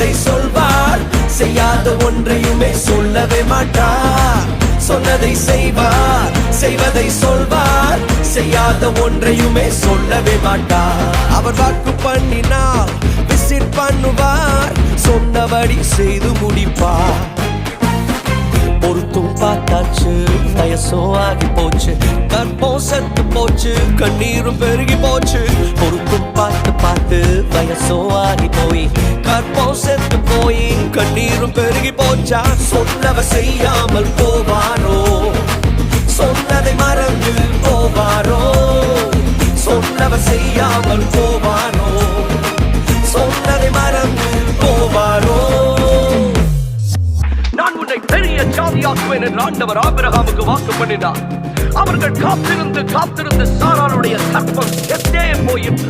செய்வதை சொல்வார், செய்யாத ஒன்றையுமே சொல்லவே மாட்டார். சொன்னதை செய்வார், செய்வதை சொல்வார், செய்யாத ஒன்றையுமே சொல்லவே மாட்டார். அவர் வாக்கு பண்ணினால் விசிட் பண்ணுவார், சொன்னபடி செய்து முடிப்பார். பொருத்தும் பார்த்தாச்சு, வயசும் ஆகி போச்சு, கற்பம் செத்து போச்சு, கண்ணீரும் பெருகி போச்சு. பொருத்தும் பார்த்து பார்த்து வயசும் ஆகி போய், கற்பம் செத்து போய், கண்ணீரும் பெருகி போச்சா. சொன்னவ செய்யாமல் போவாரோ, சொன்னதை மறந்து போவாரோ, சொன்னவ செய்யாமல் போவாரோ, சொன்னதை மறந்து போவாரோ. நான் உன்னை பெரிய ஜாதியாக்குவேன் என்று ஆண்டவர் ஆபிரகாமுக்கு வாக்கு பண்ணினார். அவர்கள் காத்திருந்து காத்திருந்து சாராளுடைய கற்பம் செத்தே போயிற்று.